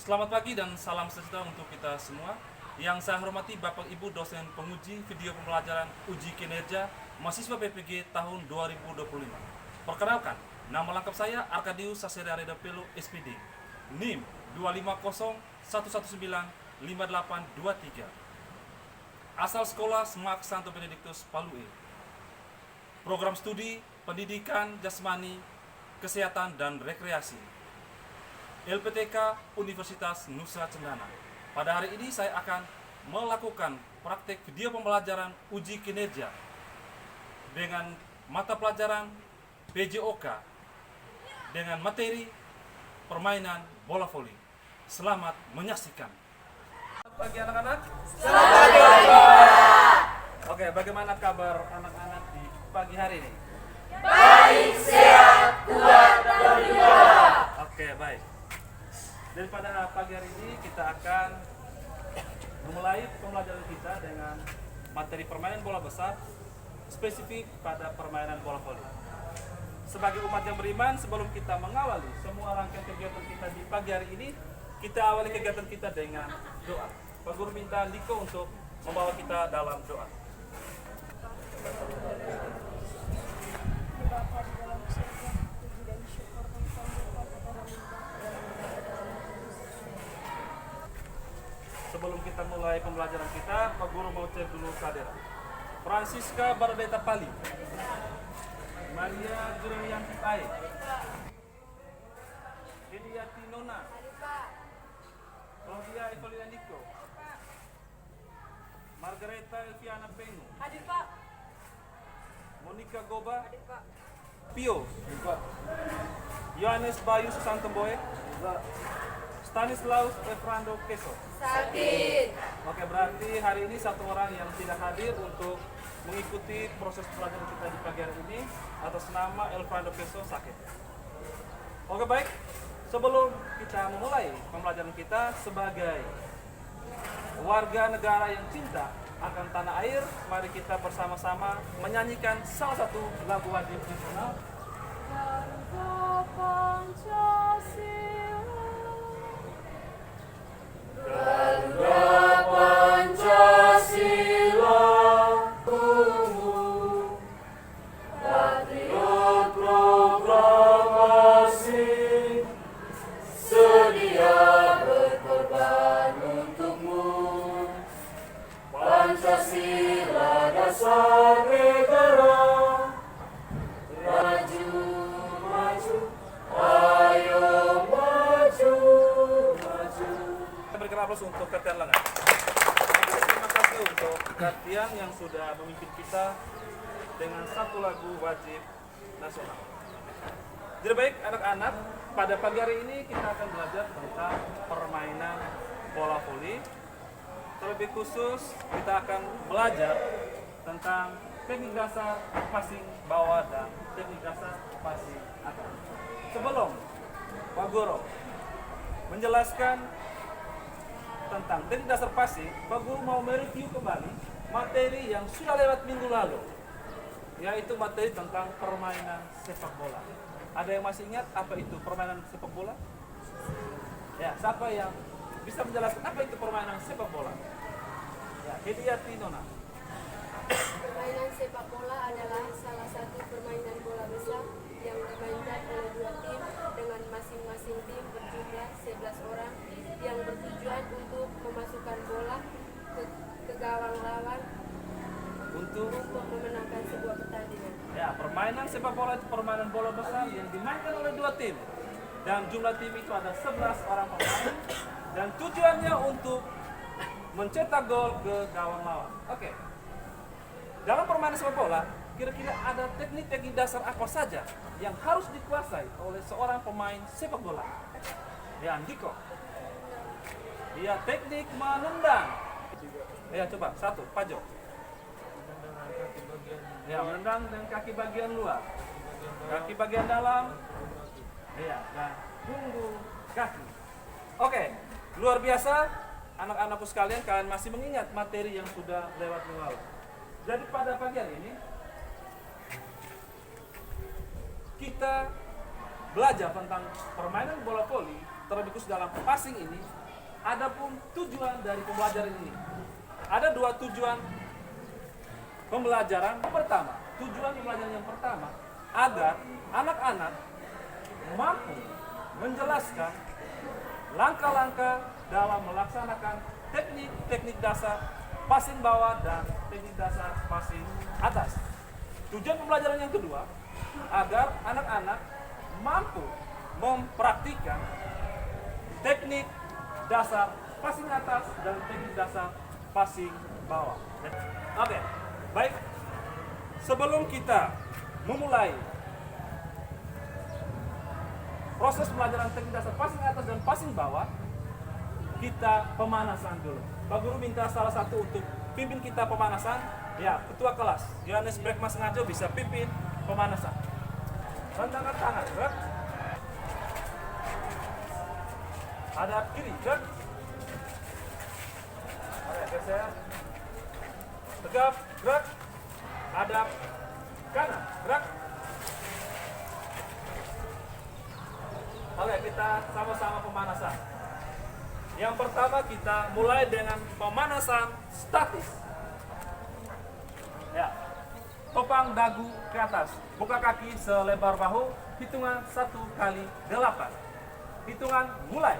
Selamat pagi dan salam sejahtera untuk kita semua. Yang saya hormati Bapak Ibu dosen penguji video pembelajaran uji kinerja mahasiswa PPG tahun 2025. Perkenalkan, nama lengkap saya Arkadius Saseria Redapelo SPD, NIM 25011195823. Asal sekolah Semak Santo Benediktus Palue. Program studi Pendidikan Jasmani, Kesehatan dan Rekreasi. LPTK Universitas Nusa Cendana. Pada hari ini saya akan melakukan praktek video pembelajaran uji kinerja dengan mata pelajaran PJOK dengan materi permainan bola voli. Selamat menyaksikan. Selamat pagi anak-anak. Selamat pagi. Oke, bagaimana kabar anak-anak di pagi hari ini? Baik, sehat, kuat, berjuang. Oke, baik. Daripada pagi hari ini kita akan memulai pembelajaran kita dengan materi permainan bola besar, spesifik pada permainan bola voli. Sebagai umat yang beriman, sebelum kita mengawali semua rangkaian kegiatan kita di pagi hari ini, kita awali kegiatan kita dengan doa. Pak Guru minta Liko untuk membawa kita dalam doa. Sebelum kita mulai pembelajaran kita, Pak Guru mau cek dulu kadera. Francisca Bardeta Pali, Maria Jurelianti Pae, Hediati Nona, Claudia Evelina Niko, Margareta Elviana Pengu, Hadir Pak. Monica Goba, Hadir Pak. Pio, Yohanes Bayu Susantomboe, Stanislaus Efrando Keso. Sakit. Oke, berarti hari ini satu orang yang tidak hadir untuk mengikuti proses pelajaran kita di pagi hari ini atas nama Elfrando Keso sakit. Oke, baik. Sebelum kita memulai pembelajaran kita sebagai warga negara yang cinta akan tanah air, mari kita bersama-sama menyanyikan salah satu lagu wajib nasional. Garuda Pancasila. Garuda Pancasila, tumbuh patriot proklamasi, sedia berkorban untukmu. Pancasila dasar negara, maju, maju, ayo maju, maju. Kita berikan aplaus untuk Katian Lengan. Terima kasih untuk Katian yang sudah memimpin kita dengan satu lagu wajib nasional. Jadi baik anak-anak, pada pagi hari ini kita akan belajar tentang permainan bola voli. Terlebih khusus kita akan belajar tentang teknik dasar passing bawah dan teknik dasar passing atas. Sebelum Pak Guru menjelaskan tentang teknik dasar passing, Pak Guru mau mereview kembali materi yang sudah lewat minggu lalu, yaitu materi tentang permainan sepak bola. Ada yang masih ingat apa itu permainan sepak bola? Ya, siapa yang bisa menjelaskan apa itu permainan sepak bola? Ya, Hediati Nona. Permainan sepak bola adalah salah satu permainan bola besar yang dimainkan oleh dua tim dengan masing-masing tim berjumlah 11 orang yang bertujuan untuk memasukkan bola ke gawang lawan Untuk memenangkan sebuah pertandingan. ya, permainan sepak bola itu permainan bola besar yang dimainkan oleh dua tim. Dan jumlah tim itu ada 11 orang pemain dan tujuannya untuk mencetak gol ke gawang lawan. Oke. Dalam permainan sepak bola, kira-kira ada teknik-teknik dasar apa saja yang harus dikuasai oleh seorang pemain sepak bola? Ya, Andiko. Ya, teknik menendang. Ya, coba satu, Pajo. Ya, menendang dengan kaki bagian luar, kaki bagian dalam. Ya, dan punggung kaki. Oke, luar biasa. Anak-anakku sekalian, kalian masih mengingat materi yang sudah lewat minggu lalu. Jadi pada pagi hari ini kita belajar tentang permainan bola voli terlebih khusus dalam passing ini, adapun tujuan dari pembelajaran ini. Ada dua tujuan pembelajaran. Pertama, tujuan pembelajaran yang pertama agar anak-anak mampu menjelaskan langkah-langkah dalam melaksanakan teknik-teknik dasar passing bawah dan teknik dasar passing atas. Tujuan pembelajaran yang kedua agar anak-anak mampu mempraktikkan teknik dasar passing atas dan teknik dasar passing bawah. Oke, baik. Sebelum kita memulai proses pembelajaran teknik dasar passing atas dan passing bawah, kita pemanasan dulu. Pak Guru minta salah satu untuk pimpin kita pemanasan. Ya, ketua kelas Yohanes Brekma Sengaja bisa pimpin pemanasan. Rentangkan tangan, gerak. Hadap kiri, gerak. Oke, geser. Tegap, gerak. Hadap kanan, gerak. Oke, kita sama-sama pemanasan. Yang pertama kita mulai dengan pemanasan statis. Ya, topang dagu ke atas, buka kaki selebar bahu, hitungan 1 kali 8. Hitungan mulai.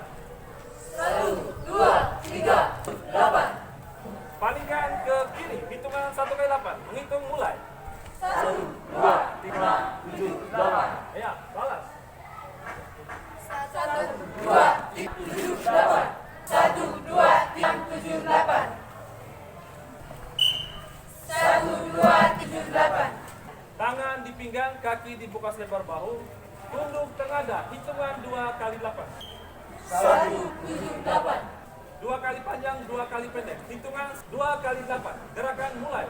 1, 2, 3, 8. Palingkan ke kiri, hitungan 1 kali 8. Menghitung mulai. 1, 2, 3, 7, 8. Ya, balas. 1, 2, 3, 7, 8. 1, 2, 3, 7, 8. 1, 2, 7, 8. Tangan di pinggang, kaki dibuka selebar bahu, tunduk tengadah, hitungan 2 kali 8. 1, 7, 8. 2 kali panjang, 2 kali pendek. Hitungan 2 kali 8. Gerakan mulai.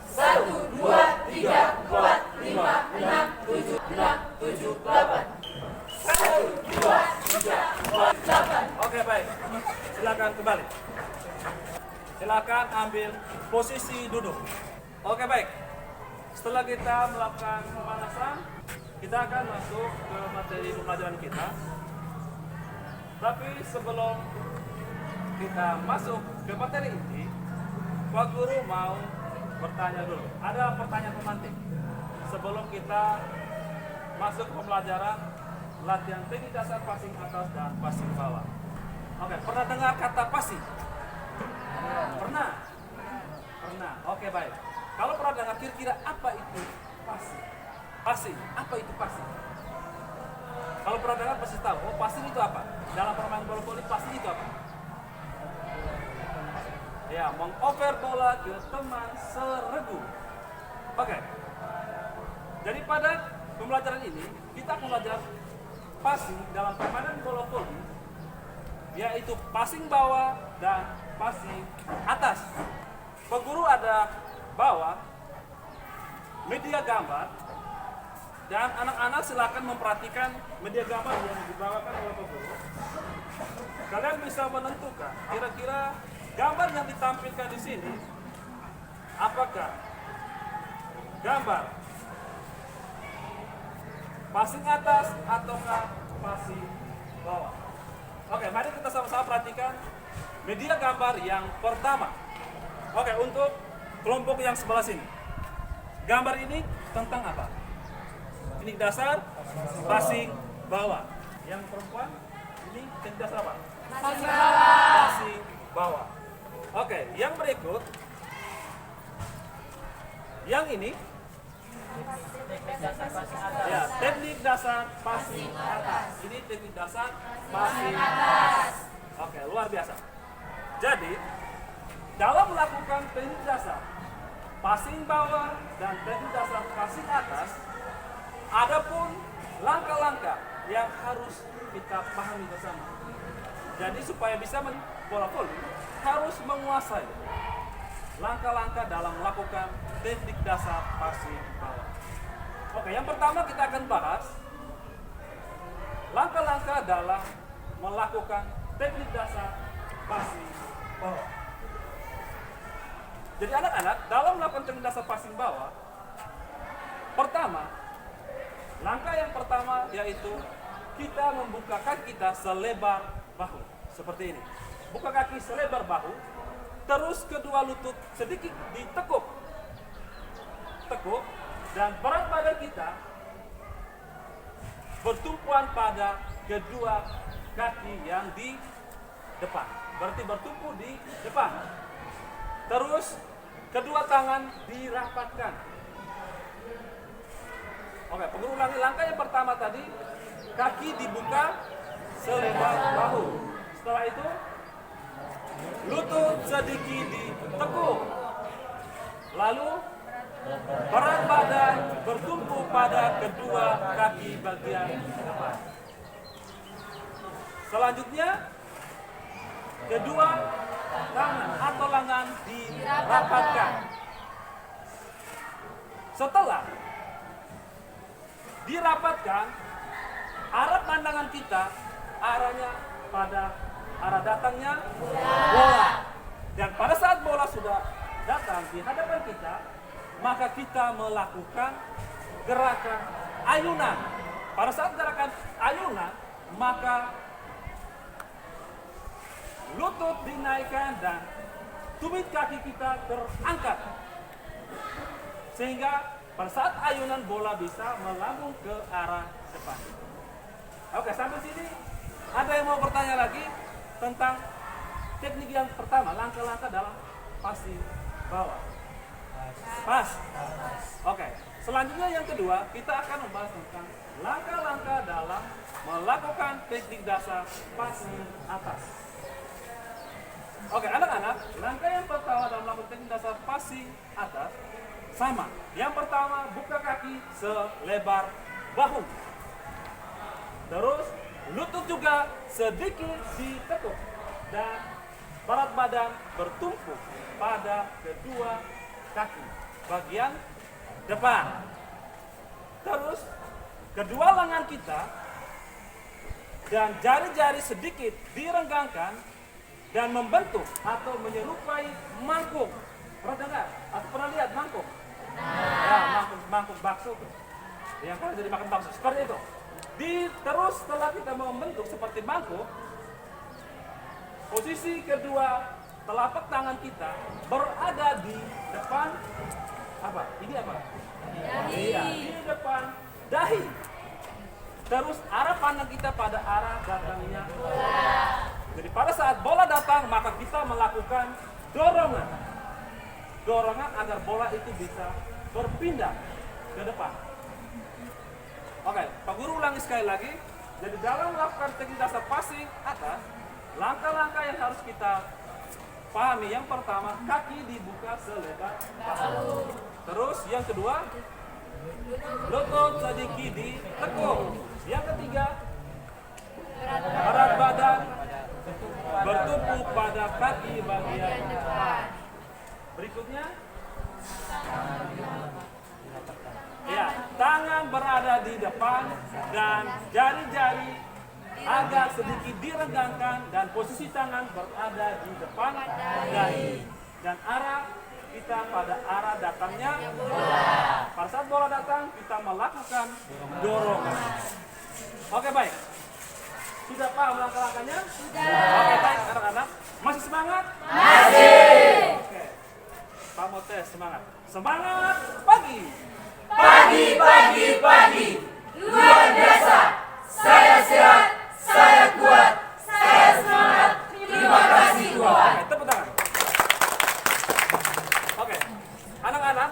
1, 2, 3, 4, 5, 6, 7, 6, 7, 8. 1, 2, 3, 4, 8. Oke, baik. Silakan kembali. Silakan ambil posisi duduk. Oke, baik. Setelah kita melakukan pemanasan, kita akan masuk ke materi pembelajaran kita. Tapi sebelum kita masuk ke materi ini, Pak Guru mau bertanya dulu. Ada pertanyaan pemantik sebelum kita masuk ke pembelajaran latihan teknik dasar passing atas dan passing bawah. Oke, pernah dengar kata passing? Pernah? Pernah. Oke, baik. Kalau pernah dengar, kira-kira apa itu passing? Passing, apa itu passing? Kalau pernah dengar pasti tahu. Oh, passing itu apa? Dalam permainan bola voli, passing itu apa? Ya, mengoper bola ke teman seregu. Oke. Jadi pada pembelajaran ini kita akan belajar passing dalam permainan bola voli, yaitu passing bawah dan passing atas. Pak Guru ada bawa media gambar dan anak-anak silakan memperhatikan media gambar yang dibawakan oleh Pak Guru. Kalian bisa menentukan kira-kira gambar yang ditampilkan di sini apakah gambar passing atas ataukah passing bawah. Oke, mari kita sama-sama perhatikan media gambar yang pertama. Oke, untuk kelompok yang sebelah sini, gambar ini tentang apa? Teknik dasar passing bawah. Yang perempuan ini teknik dasar apa? Passing bawah. Passing bawah. Oke, yang berikut, yang ini, ya, teknik dasar passing atas. Ini teknik dasar passing atas. Oke, luar biasa. Jadi, dalam melakukan teknik dasar passing bawah dan teknik dasar passing atas, adapun langkah-langkah yang harus kita pahami bersama. Jadi supaya bisa bola voli harus menguasai langkah-langkah dalam melakukan teknik dasar passing bawah. Oke, yang pertama kita akan bahas langkah-langkah dalam melakukan teknik dasar passing bawah. Jadi anak-anak dalam melakukan teknik dasar passing bawah, pertama, langkah yang pertama yaitu kita membuka kaki kita selebar bahu. Seperti ini. Buka kaki selebar bahu. Terus kedua lutut sedikit ditekuk. Tekuk. Dan berat badan kita bertumpuan pada kedua kaki yang di depan. Berarti bertumpu di depan. Terus kedua tangan dirapatkan. Oke, pengulangi langkah yang pertama tadi, kaki dibuka selebar bahu. Setelah itu, lutut sedikit ditekuk. Lalu, berat badan bertumpu pada kedua kaki bagian depan. Selanjutnya, kedua tangan atau lengan dirapatkan. Setelah dirapatkan, arah pandangan kita arahnya pada arah datangnya bola. Dan pada saat bola sudah datang di hadapan kita, maka kita melakukan gerakan ayunan. Pada saat gerakan ayunan, maka lutut dinaikkan dan tumit kaki kita terangkat. Sehingga pada saat ayunan bola bisa melambung ke arah depan. Oke, sampai sini ada yang mau bertanya lagi tentang teknik yang pertama, langkah-langkah dalam pasi bawah. Pas. Oke, selanjutnya yang kedua, kita akan membahas tentang langkah-langkah dalam melakukan teknik dasar pasi atas. Oke, anak-anak, langkah yang pertama dalam melakukan teknik dasar pasi atas sama. Yang pertama, buka kaki selebar bahu. Terus, lutut juga sedikit ditekuk. Dan berat badan bertumpu pada kedua kaki bagian depan. Terus, kedua lengan kita dan jari-jari sedikit direnggangkan dan membentuk atau menyerupai mangkuk. Pernah dengar? Atau pernah lihat mangkuk? Ya, mangkuk bakso tuh. Yang kalian jadi makan bakso seperti itu. Terus setelah kita membentuk seperti mangkuk, posisi kedua telapak tangan kita berada di depan apa? Ini apa? Dahi. Iya, di depan dahi. Terus arah pandang kita pada arah datangnya bola. Jadi pada saat bola datang, maka kita melakukan dorongan. Dorongan agar bola itu bisa berpindah ke depan. Oke, Pak Guru ulangi sekali lagi. Jadi dalam melakukan teknik dasar passing atas, langkah-langkah yang harus kita pahami. Yang pertama, kaki dibuka selebar bahu. Terus yang kedua, lutut sedikit ditekuk. Yang ketiga, berat badan bertumpu pada kaki bagian depan. Berikutnya, ya, tangan berada di depan dan jari-jari agak sedikit direnggangkan dan posisi tangan berada di depan dahi. Dan arah kita pada arah datangnya bola. Pada saat bola datang, kita melakukan dorongan. Oke, baik. Sudah paham langkah-langkahnya? Sudah. Oke, baik anak-anak. Masih semangat? Masih. Oke. Pak mau tes semangat. Semangat pagi. Pagi, pagi, pagi. Luar biasa. Saya sehat, saya kuat, saya semangat. Terima kasih Tuhan. Oke, tepuk tangan. Oke, anak-anak,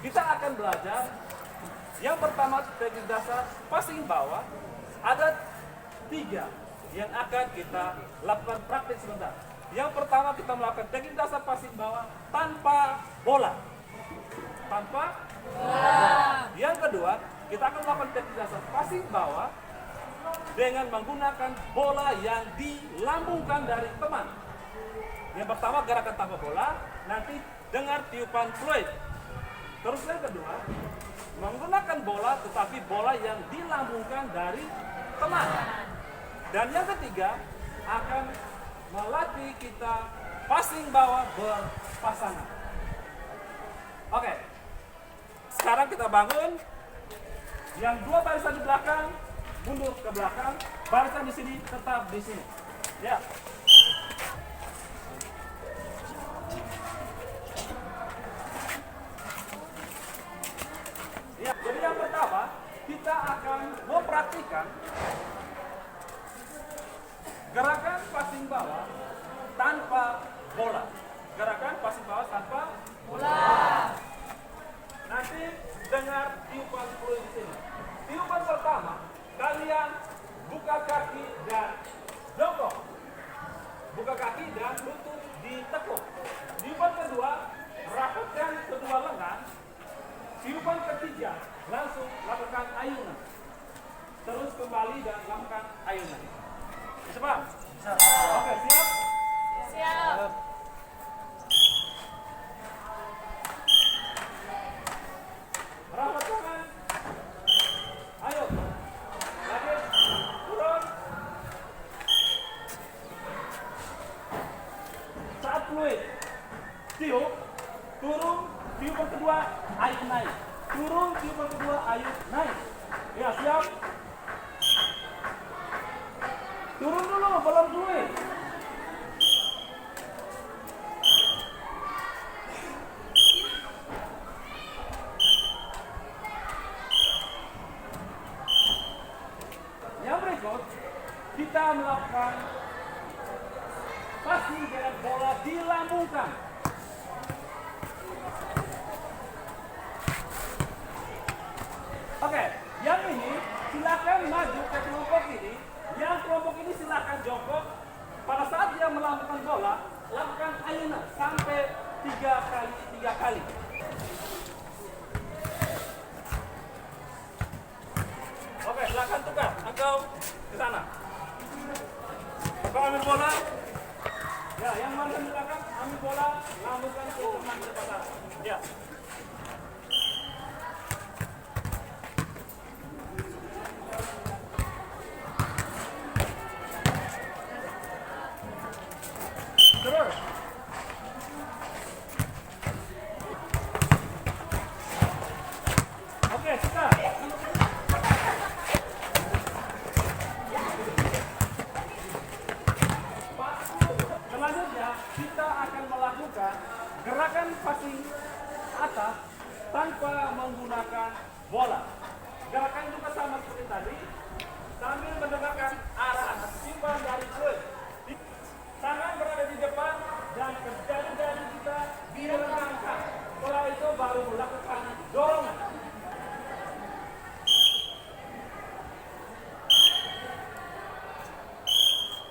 kita akan belajar yang pertama teknik dasar passing bawah. Ada 3 yang akan kita lakukan praktik sebentar. Yang pertama kita melakukan teknik dasar passing bawah tanpa bola. Tanpa bola. Yang kedua, kita akan melakukan teknik dasar passing bawah dengan menggunakan bola yang dilambungkan dari teman. Yang pertama gerakan tanpa bola, nanti dengar tiupan fluid. Terus yang kedua, menggunakan bola tetapi bola yang dilambungkan dari teman. Dan yang ketiga, akan melatih kita passing bawah berpasangan. Oke, sekarang kita bangun. Yang dua barisan di belakang mundur ke belakang, barisan di sini tetap di sini. Ya. Ya, jadi yang pertama kita akan mempraktikkan gerakan passing bawah tanpa bola. Gerakan passing bawah tanpa bola. Nanti dengar tiupan peluit di sini. Tiupan pertama, kalian buka kaki dan jongkok. Buka kaki dan lutut ditekuk. Tiupan kedua, rapatkan kedua lengan. Tiupan ketiga, langsung lakukan ayunan. Terus kembali dan lakukan ayunan. Bisa paham? Bisa. Oke, siap? Siap. Rapat tangan. Ayo. Lagi. Turun. Saat fluid. Tiup. Turun. Tiupan kedua. Ayo naik. Turun. Tiupan kedua. Ayo naik. Ya, siap. Turun dulu. Belum fluid. Yang berikut, kita melakukan passing dengan bola dilambungkan. Oke, yang ini silakan maju ke kelompok ini. Yang kelompok ini silakan jongkok. Pada saat dia melambungkan bola, lakukan ayunan sampai 3 kali. Oke, silakan tukar. Engkau ke sana. Engkau ambil bola. Ya, yang mana di belakang ambil bola, lambungkan ke teman depan. Ya. Terus. Oke, tukar. Selanjutnya kita akan melakukan gerakan passing atas tanpa menggunakan bola. Gerakan juga sama seperti tadi, sambil mendengarkan arahan simpan dari fluid. Tangan berada di depan dan jari-jari kita direngangkan. Setelah itu baru melakukan dorongan.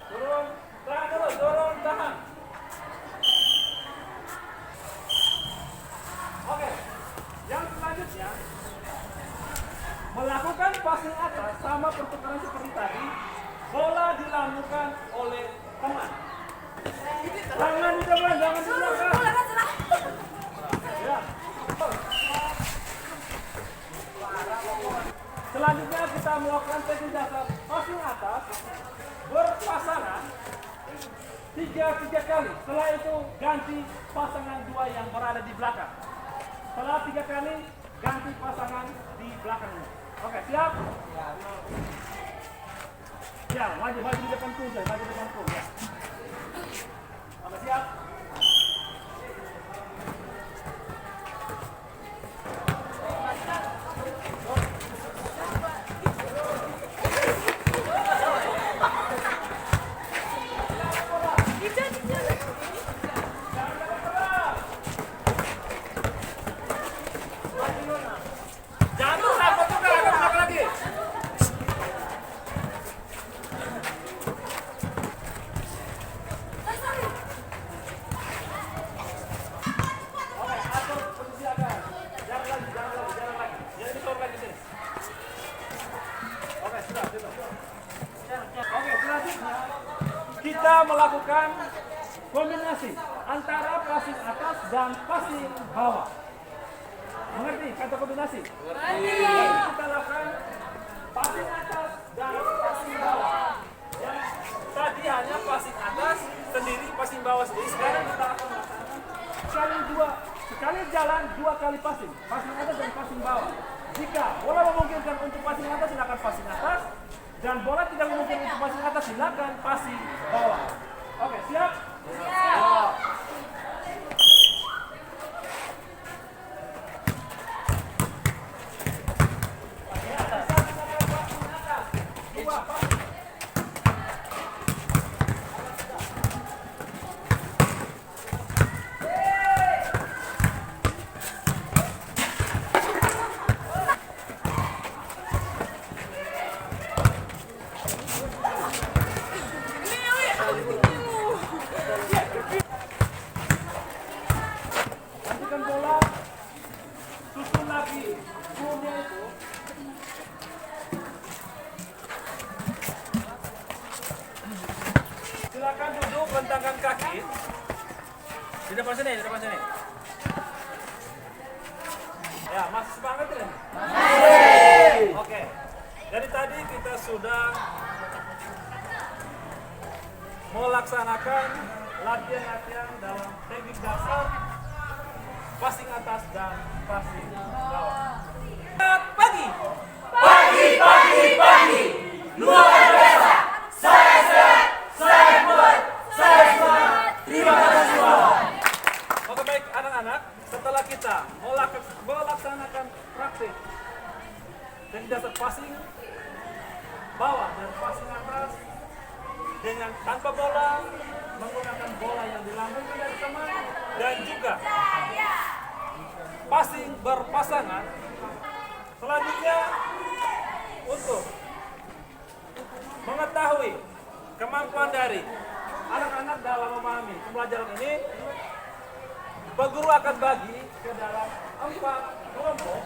Turun, tahan dulu, dorong, tahan. Oke, yang selanjutnya melakukan passing atas sama pertukaran seperti tadi. Bola dilambungkan oleh teman. Tangan di depan, jangan di belakang. Ya. Selanjutnya kita melakukan teknik dasar passing atas berpasangan 3 kali. Setelah itu ganti pasangan 2 yang berada di belakang. Setelah 3 kali ganti pasangan di belakangnya. Oke, siap? Ya, maju di depan tuh, maju di depan tuh. Ya. Oke, siap? Jangan terus rapat juga, agak belakang lagi. Oke, atur posisi agak. Jangan lagi. Jangan disorot lagi sini. Oke, sudah. Oke, selanjutnya kita melakukan kombinasi antara passing atas dan passing bawah. Mengerti kata kombinasi? Kita lakukan passing atas dan passing bawah. Yang tadi hanya passing atas sendiri, passing bawah sendiri. Sekarang kita akan melakukan sekali jalan 2 kali passing atas dan passing bawah. Jika bola memungkinkan untuk passing atas, silakan passing atas. Dan bola tidak memungkinkan untuk passing atas, silakan passing bawah. Oke, siap? Siap. Nantikan bola, susun lagi golnya itu. Silakan duduk, bentangkan kaki. Di depan sini, di depan sini. Ya, masih semangat ya? Oke. Dari tadi kita sudah melaksanakan latihan-latihan dalam teknik dasar passing atas dan passing bawah. Pagi. Pagi. Luar biasa. Saya sehat, saya kuat, saya semangat. Terima kasih Bapak. Oke, baik anak-anak, setelah kita melaksanakan praktik teknik dasar passing bawah dan passing atas dengan tanpa bola, menggunakan bola yang dilambungkan dari teman, dan juga passing berpasangan. Selanjutnya, untuk mengetahui kemampuan dari anak-anak dalam memahami pembelajaran ini, Pak Guru akan bagi ke dalam 4 kelompok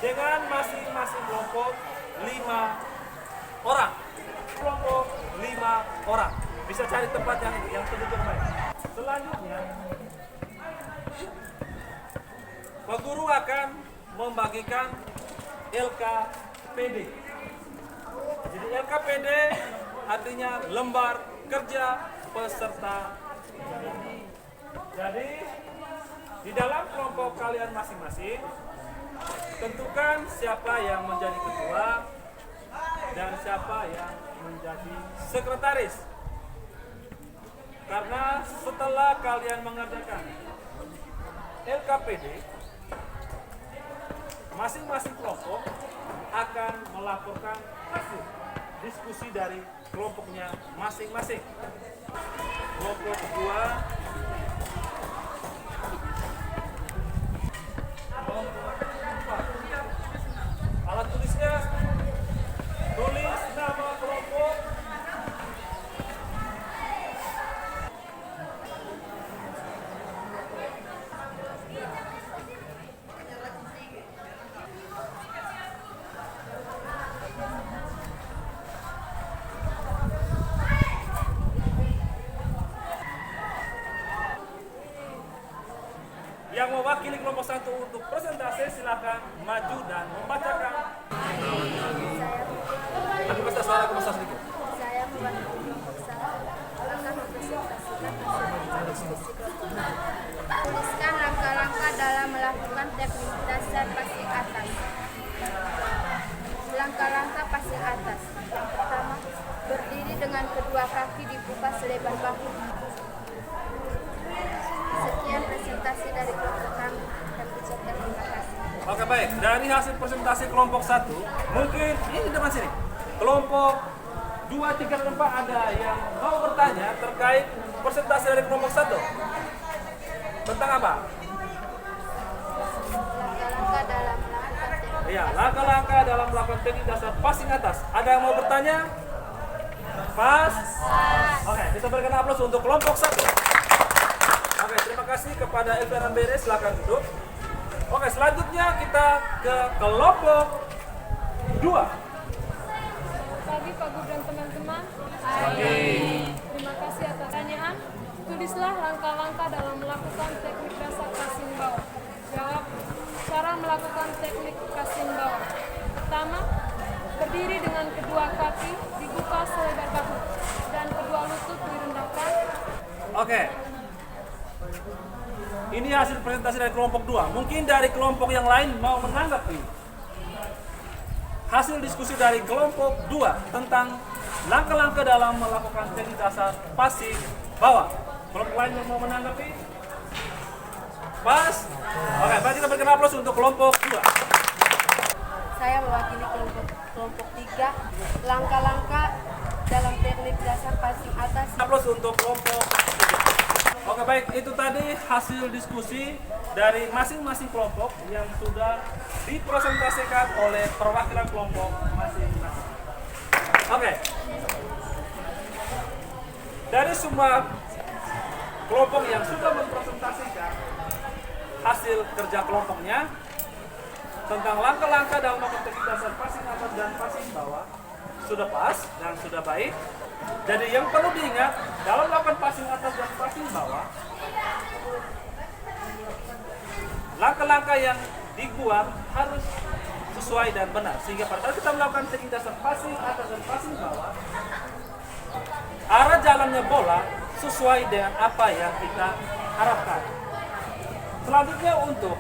dengan masing-masing kelompok 5 orang. Kelompok 5 orang. Bisa cari tempat yang tertutup baik. Selanjutnya, Pak Guru akan membagikan LKPD. Jadi LKPD artinya lembar kerja peserta. Jadi di dalam kelompok kalian masing-masing, tentukan siapa yang menjadi ketua dan siapa yang menjadi sekretaris. Karena setelah kalian mengerjakan LKPD, masing-masing kelompok akan melaporkan hasil diskusi dari kelompoknya masing-masing. Kelompok 2, kelompok 4. Alat tulisnya, tulis nama kelompok, yang mewakili kelompok 1 untuk presentasi silakan maju dan membacakan. Tapi pasti suara ke sedikit. Saya mewakili kelompok 1 akan mempresentasikan hasil diskusi kelompok. Tuliskan langkah-langkah dalam melakukan teknik dasar passing atas. Langkah-langkah passing atas. Yang pertama, berdiri dengan kedua kaki dibuka selebar bahu. Sekian presentasi dari kelompok kami dan ucapkan terima kasih. Oke, baik, dari hasil presentasi kelompok 1, mungkin ini depan sini. Kelompok 2, 3, dan 4 ada yang mau bertanya terkait presentasi dari kelompok 1. Tentang apa? Langkah-langkah dalam melakukan teknik. Iya, langkah-langkah dalam melakukan teknik dasar passing atas. Ada yang mau bertanya? Pas? Oke, kita berikan aplaus untuk kelompok 1. Oke, terima kasih kepada Elvira Bere, silakan duduk. Oke, selanjutnya kita ke kelompok 2. Pagi Pak Guru dan teman-teman. Terima kasih atas pertanyaan. Tulislah langkah-langkah dalam melakukan teknik dasar passing bawah. Jawab. Cara melakukan teknik passing bawah. Pertama, berdiri dengan kedua kaki dibuka selebar bahu dan kedua lutut direndahkan. Oke. Ini hasil presentasi dari kelompok 2. Mungkin dari kelompok yang lain mau menanggapi hasil diskusi dari kelompok 2 tentang langkah-langkah dalam melakukan teknik dasar passing bawah. Kelompok lain yang mau menanggapi? Pas? Oke, berarti kita berikan aplaus untuk kelompok 2. Saya mewakili kelompok 3, langkah-langkah dalam teknik dasar passing atas. Aplaus untuk kelompok 3. Oke, baik, itu tadi hasil diskusi dari masing-masing kelompok yang sudah dipresentasikan oleh perwakilan kelompok masing-masing. Oke. Dari semua kelompok yang sudah mempresentasikan hasil kerja kelompoknya tentang langkah-langkah dalam melakukan teknik dasar passing atas dan passing bawah sudah pas dan sudah baik. Jadi yang perlu diingat dalam melakukan passing atas dan passing bawah, langkah-langkah yang dibuat harus sesuai dan benar, sehingga pada saat kita melakukan teknik dasar passing atas dan passing bawah, arah jalannya bola sesuai dengan apa yang kita harapkan. Selanjutnya untuk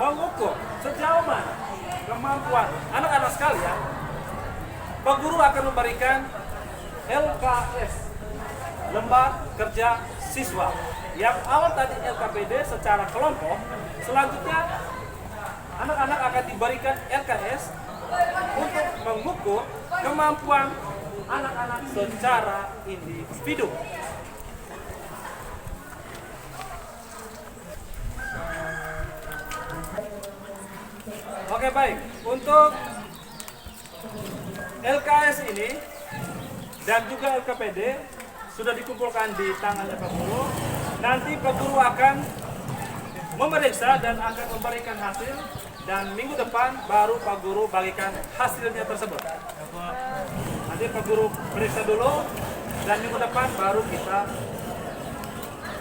mengukur sejauh mana kemampuan anak-anak sekalian, Pak Guru akan memberikan LKS, Lembar Kerja Siswa. Yang awal tadi LKPD secara kelompok, selanjutnya anak-anak akan diberikan LKS untuk mengukur kemampuan anak-anak secara individu. Oke, baik, untuk LKS ini dan juga LKPD sudah dikumpulkan di tangannya Pak Guru. Nanti Pak Guru akan memeriksa dan akan memberikan hasil, dan minggu depan baru Pak Guru bagikan hasilnya tersebut. Nanti Pak Guru periksa dulu dan minggu depan baru kita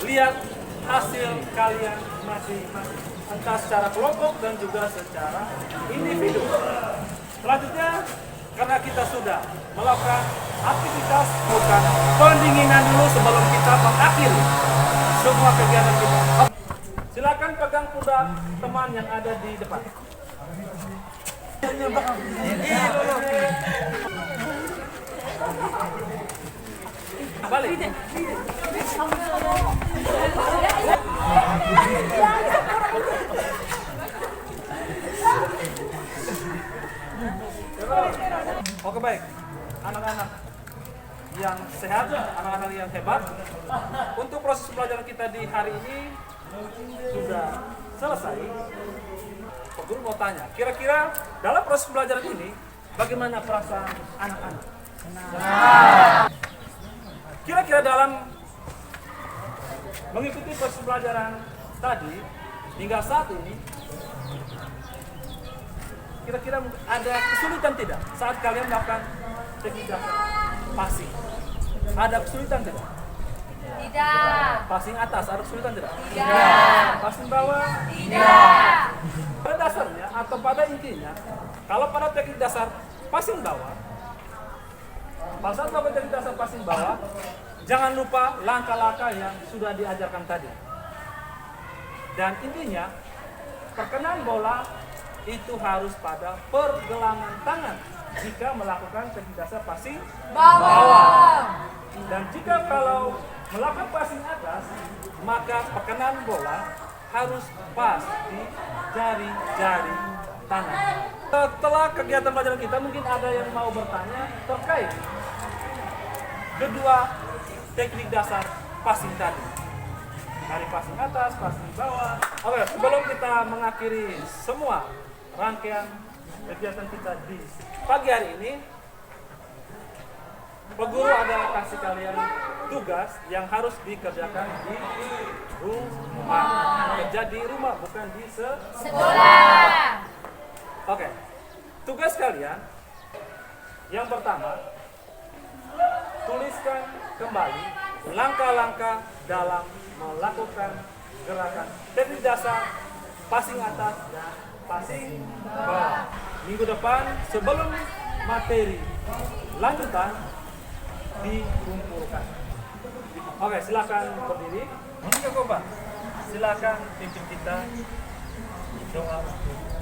lihat hasil kalian masing-masing, entah secara kelompok dan juga secara individu. Selanjutnya, karena kita sudah melakukan aktivitas bukan pendinginan dulu sebelum kita mengakhiri semua kegiatan kita. Silakan pegang pundak teman yang ada di depan. Balik. Oke, baik, anak-anak yang sehat, anak-anak yang hebat. Untuk proses pelajaran kita di hari ini sudah selesai. Pak Guru mau tanya, kira-kira dalam proses pelajaran ini bagaimana perasaan anak-anak? Kira-kira dalam mengikuti proses pelajaran tadi hingga saat ini, kira-kira ada kesulitan tidak saat kalian melakukan teknik dasar passing? Ada kesulitan tidak? Tidak. Passing atas ada kesulitan tidak? Tidak. Passing bawah? Tidak. Pada dasarnya atau pada intinya, kalau pada teknik dasar passing bawah, pada saat melakukan teknik dasar passing bawah, jangan lupa langkah-langkah yang sudah diajarkan tadi. Dan intinya, perkenaan bola itu harus pada pergelangan tangan jika melakukan teknik dasar passing bawah. Dan jika kalau melakukan passing atas, maka perkenaan bola harus pas di jari-jari tangan. Setelah kegiatan pelajaran kita, mungkin ada yang mau bertanya terkait kedua teknik dasar passing tadi, dari passing atas, passing bawah. Oke, sebelum kita mengakhiri semua rangkaian kegiatan kita di pagi hari ini, Pak Guru ada kasih kalian tugas yang harus dikerjakan di rumah. Kerja di rumah, bukan di Sekolah. Oke, tugas kalian yang pertama, tuliskan kembali langkah-langkah dalam melakukan gerakan teknik dasar passing atas dan passing bawah. Minggu depan sebelum materi lanjutan dikumpulkan. Oke, silakan berdiri. Monika Koba, silakan pimpin kita doa untuk